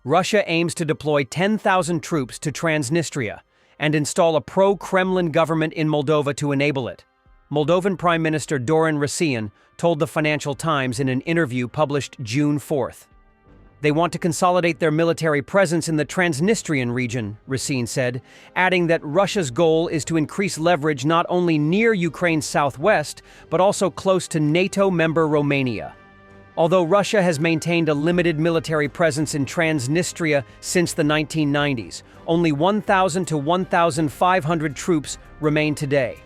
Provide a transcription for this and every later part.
Russia aims to deploy 10,000 troops to Transnistria and install a pro-Kremlin government in Moldova to enable it. Moldovan Prime Minister Dorin Rasian told the Financial Times in an interview published June 4th. They want to consolidate their military presence in the Transnistrian region, Rasian said, adding that Russia's goal is to increase leverage not only near Ukraine's southwest, but also close to NATO member Romania. Although Russia has maintained a limited military presence in Transnistria since the 1990s, only 1,000 to 1,500 troops remain today.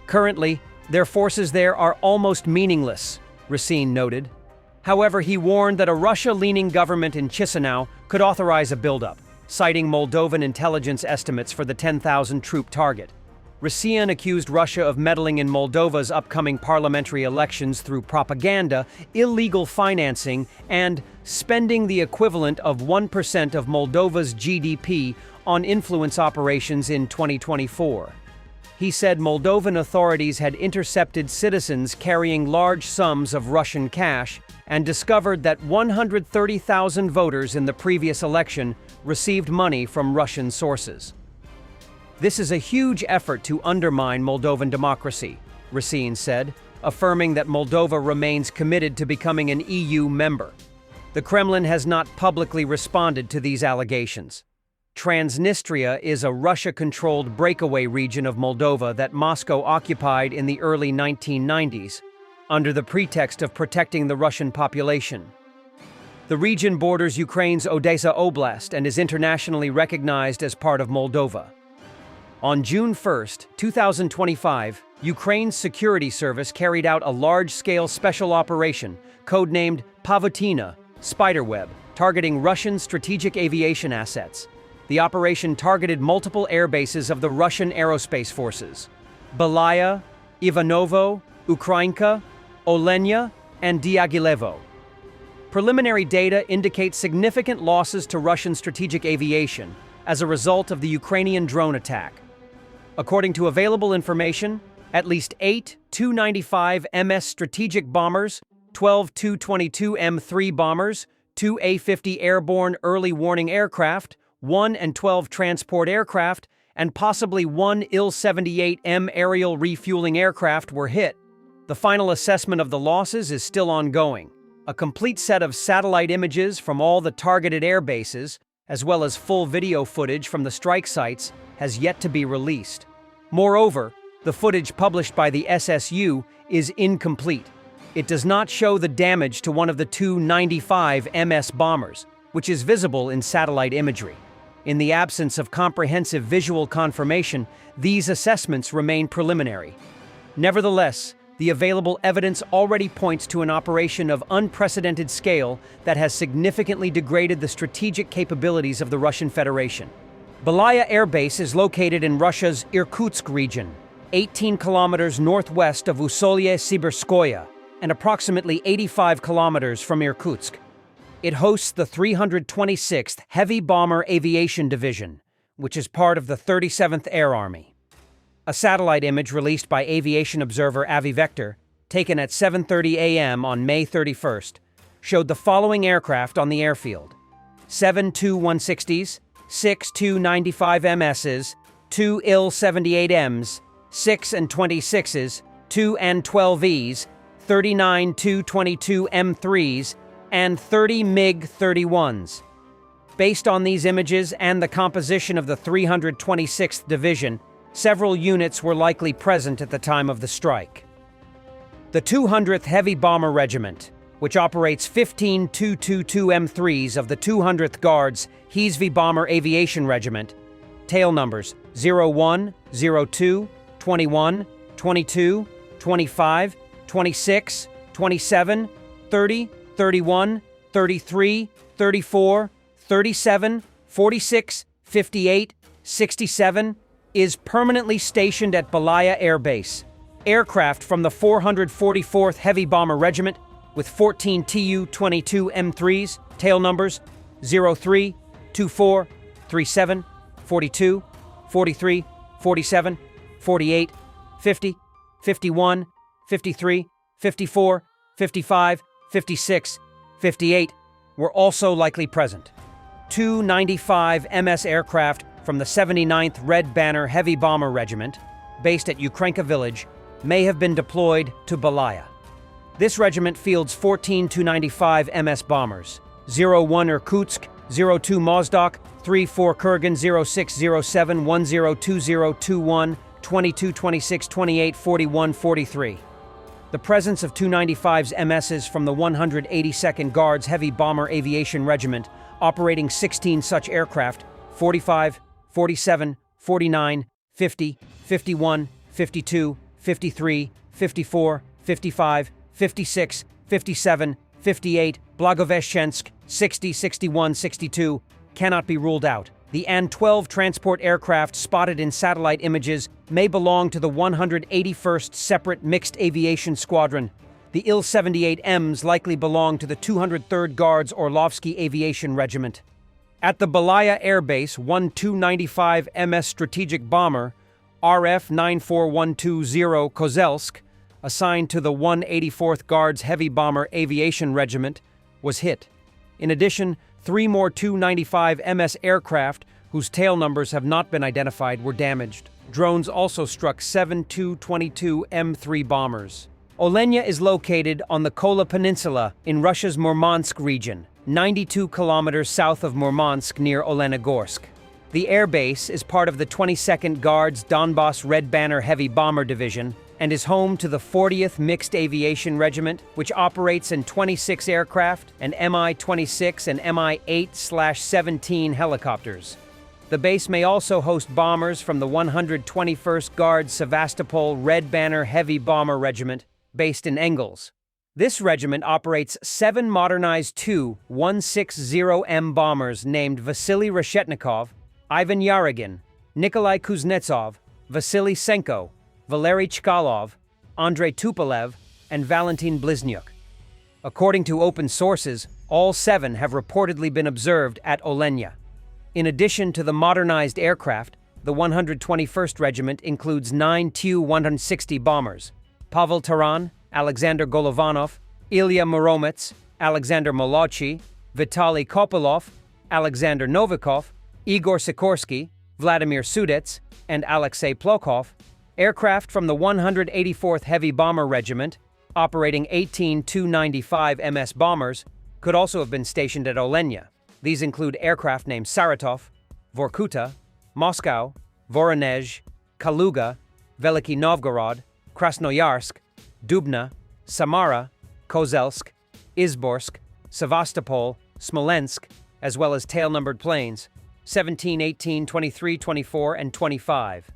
Currently, their forces there are almost meaningless, Rasian noted. However, he warned that a Russia-leaning government in Chisinau could authorize a buildup, citing Moldovan intelligence estimates for the 10,000-troop target. Rasian accused Russia of meddling in Moldova's upcoming parliamentary elections through propaganda, illegal financing, and spending the equivalent of 1% of Moldova's GDP on influence operations in 2024. He said Moldovan authorities had intercepted citizens carrying large sums of Russian cash and discovered that 130,000 voters in the previous election received money from Russian sources. This is a huge effort to undermine Moldovan democracy, Rasian said, affirming that Moldova remains committed to becoming an EU member. The Kremlin has not publicly responded to these allegations. Transnistria is a Russia-controlled breakaway region of Moldova that Moscow occupied in the early 1990s, under the pretext of protecting the Russian population. The region borders Ukraine's Odessa Oblast and is internationally recognized as part of Moldova. On June 1, 2025, Ukraine's security service carried out a large-scale special operation, codenamed Pavotina, Spiderweb, targeting Russian strategic aviation assets. The operation targeted multiple air bases of the Russian aerospace forces: Belaya, Ivanovo, Ukrainka, Olenya, and Dagilvo. Preliminary data indicate significant losses to Russian strategic aviation as a result of the Ukrainian drone attack. According to available information, at least 8 Tu-95 MS strategic bombers, 12 Tu-22 M3 bombers, 2 A-50 airborne early warning aircraft, 1 and 12 transport aircraft, and possibly 1 Il-78M aerial refueling aircraft were hit. The final assessment of the losses is still ongoing. A complete set of satellite images from all the targeted air bases, as well as full video footage from the strike sites, has yet to be released. Moreover, the footage published by the SSU is incomplete. It does not show the damage to one of the Tu-95 MS bombers, which is visible in satellite imagery. In the absence of comprehensive visual confirmation, these assessments remain preliminary. Nevertheless, the available evidence already points to an operation of unprecedented scale that has significantly degraded the strategic capabilities of the Russian Federation. Belaya Air Base is located in Russia's Irkutsk region, 18 kilometers northwest of Ussolye-Sibirskoye, and approximately 85 kilometers from Irkutsk. It hosts the 326th Heavy Bomber Aviation Division, which is part of the 37th Air Army. A satellite image released by aviation observer Avi Vector, taken at 7:30 a.m. on May 31st, showed the following aircraft on the airfield: 7 Tu-160s, 6 Tu-95 MSs, 2 Il-78Ms, 6 and 26s, 2 and 12Es, 39 Tu-22 M3s, and 30 MiG-31s. Based on these images and the composition of the 326th Division, several units were likely present at the time of the strike. The 200th Heavy Bomber Regiment, which operates 15 Tu-22 M3s of the 200th Guards Heavy Bomber Aviation Regiment, tail numbers 01, 02, 21, 22, 25, 26, 27, 30, 31, 33, 34, 37, 46, 58, 67, is permanently stationed at Belaya Air Base. Aircraft from the 444th Heavy Bomber Regiment, with 14 Tu-22 M3s, tail numbers 03, 24, 37, 42, 43, 47, 48, 50, 51, 53, 54, 55, 56, 58, were also likely present. Tu-95 MS aircraft from the 79th Red Banner Heavy Bomber Regiment, based at Ukrainka Village, may have been deployed to Belaya. This regiment fields 14 Tu-95 MS bombers: 01 Irkutsk, 02 Mozdok, 34 Kurgan, 0607, 102021, 22, 26, 28, 41, 43. The presence of Tu-95's MSs from the 182nd Guards Heavy Bomber Aviation Regiment, operating 16 such aircraft, 45, 47, 49, 50, 51, 52, 53, 54, 55, 56, 57, 58, Blagoveshchensk, 60, 61, 62, cannot be ruled out. The An-12 transport aircraft spotted in satellite images may belong to the 181st Separate Mixed Aviation Squadron. The Il-78Ms likely belong to the 203rd Guards Orlovsky Aviation Regiment. At the Belaya Air Base, one Tu-95 MS strategic bomber, RF-94120 Kozelsk, assigned to the 184th Guards Heavy Bomber Aviation Regiment, was hit. In addition, 3 more Tu-95 MS aircraft, whose tail numbers have not been identified, were damaged. Drones also struck 7 Tu-22 M3 bombers. Olenya is located on the Kola Peninsula in Russia's Murmansk region, 92 kilometers south of Murmansk near Olenogorsk. The air base is part of the 22nd Guards Donbass Red Banner Heavy Bomber Division and is home to the 40th Mixed Aviation Regiment, which operates in 26 aircraft and Mi-26 and Mi-8/17 helicopters. The base may also host bombers from the 121st Guards Sevastopol Red Banner Heavy Bomber Regiment, based in Engels. This regiment operates 7 modernized Tu-160M bombers named Vasily Reshetnikov, Ivan Yarygin, Nikolai Kuznetsov, Vasily Senko, Valery Chkalov, Andrei Tupolev, and Valentin Bliznyuk. According to open sources, all 7 have reportedly been observed at Olenya. In addition to the modernized aircraft, the 121st Regiment includes 9 Tu-160 bombers: Pavel Taran, Alexander Golovanov, Ilya Muromets, Alexander Molodchy, Vitaly Kopylov, Alexander Novikov, Igor Sikorsky, Vladimir Sudets, and Alexei Plokhov. Aircraft from the 184th Heavy Bomber Regiment, operating 18 Tu-95 MS bombers, could also have been stationed at Olenya. These include aircraft named Saratov, Vorkuta, Moscow, Voronezh, Kaluga, Veliky Novgorod, Krasnoyarsk, Dubna, Samara, Kozelsk, Izborsk, Sevastopol, Smolensk, as well as tail-numbered planes, 17, 18, 23, 24, and 25.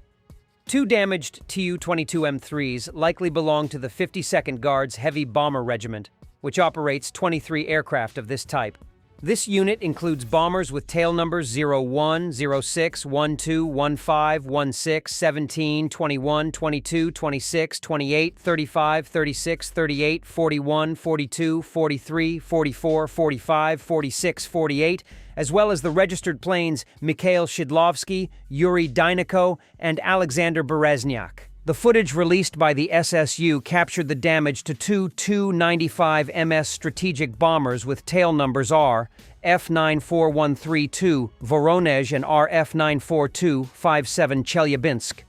2 damaged Tu-22M3s likely belong to the 52nd Guards Heavy Bomber Regiment, which operates 23 aircraft of this type. This unit includes bombers with tail numbers 01, 06, 12, 15, 16, 17, 21, 22, 26, 28, 35, 36, 38, 41, 42, 43, 44, 45, 46, 48, as well as the registered planes Mikhail Shidlovsky, Yuri Dyniko, and Alexander Berezniak. The footage released by the SSU captured the damage to 2 Tu-95 MS strategic bombers with tail numbers RF-94132 Voronezh and RF-94257 Chelyabinsk.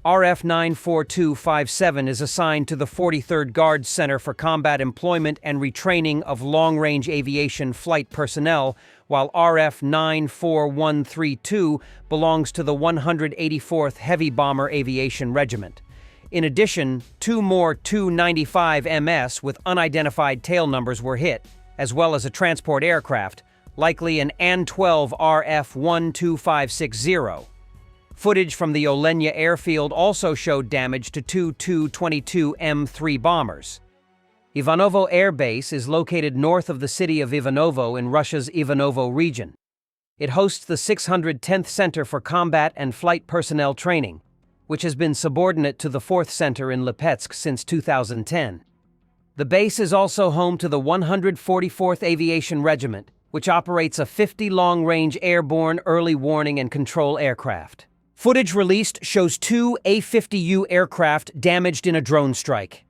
RF-94257 is assigned to the 43rd Guards Center for Combat Employment and Retraining of Long-Range Aviation Flight Personnel, while RF-94132 belongs to the 184th Heavy Bomber Aviation Regiment. In addition, 2 more Tu-95 MS with unidentified tail numbers were hit, as well as a transport aircraft, likely an An-12 RF-12560. Footage from the Olenya airfield also showed damage to 2 Tu-22 M3 bombers. Ivanovo Air Base is located north of the city of Ivanovo in Russia's Ivanovo region. It hosts the 610th Center for Combat and Flight Personnel Training, which has been subordinate to the 4th Center in Lipetsk since 2010. The base is also home to the 144th Aviation Regiment, which operates a 50 long-range airborne early warning and control aircraft. Footage released shows 2 A-50U aircraft damaged in a drone strike.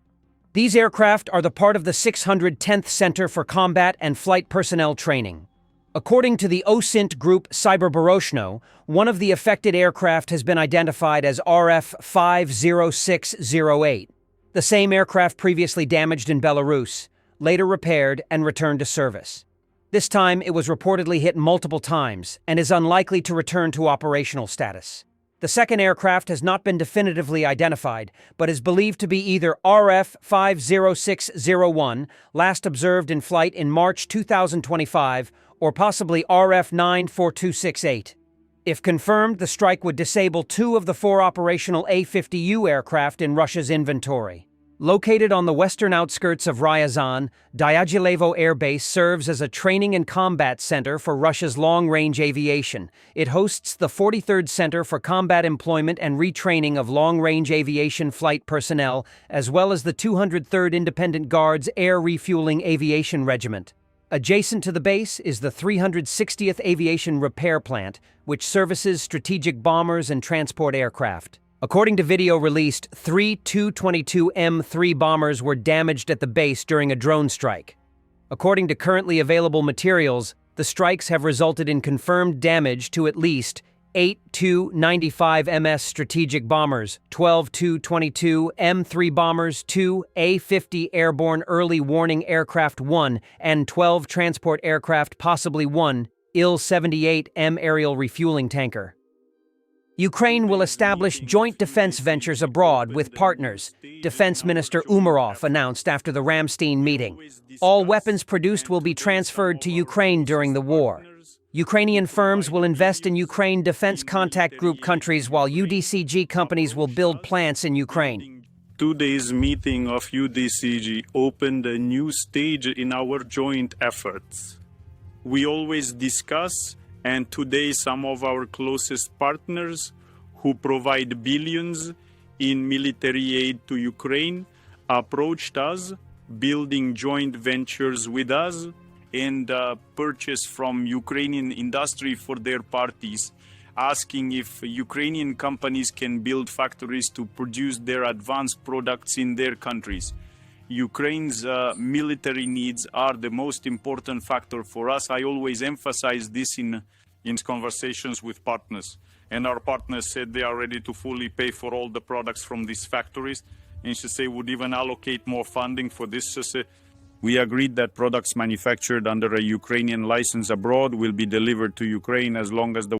These aircraft are the part of the 610th Center for Combat and Flight Personnel Training. According to the OSINT group Cyberbaroshno, one of the affected aircraft has been identified as RF-50608, the same aircraft previously damaged in Belarus, later repaired and returned to service. This time, it was reportedly hit multiple times and is unlikely to return to operational status. The second aircraft has not been definitively identified, but is believed to be either RF-50601, last observed in flight in March 2025, or possibly RF-94268. If confirmed, the strike would disable 2 of the 4 operational A-50U aircraft in Russia's inventory. Located on the western outskirts of Ryazan, Dagilvo Air Base serves as a training and combat center for Russia's long-range aviation. It hosts the 43rd Center for Combat Employment and Retraining of Long-Range Aviation Flight Personnel, as well as the 203rd Independent Guards Air Refueling Aviation Regiment. Adjacent to the base is the 360th Aviation Repair Plant, which services strategic bombers and transport aircraft. According to video released, 3 Tu-22M3 bombers were damaged at the base during a drone strike. According to currently available materials, the strikes have resulted in confirmed damage to at least 8 Tu-95MS strategic bombers, 12 Tu-22M3 bombers, 2 A-50 Airborne Early Warning Aircraft 1, and 12 transport aircraft, possibly 1 Il-78M aerial refueling tanker. Ukraine will establish joint defense ventures abroad with partners, Defense Minister Umarov announced after the Ramstein meeting. All weapons produced will be transferred to Ukraine during the war. Ukrainian firms will invest in Ukraine Defense Contact Group countries while UDCG companies will build plants in Ukraine. Today's meeting of UDCG opened a new stage in our joint efforts. We always discuss, and today some of our closest partners who provide billions in military aid to Ukraine approached us, building joint ventures with us and purchase from Ukrainian industry for their parties, asking if Ukrainian companies can build factories to produce their advanced products in their countries. Ukraine's military needs are the most important factor for us. I always emphasize this in conversations with partners. And our partners said they are ready to fully pay for all the products from these factories. And she said would even allocate more funding for this. We agreed that products manufactured under a Ukrainian license abroad will be delivered to Ukraine as long as the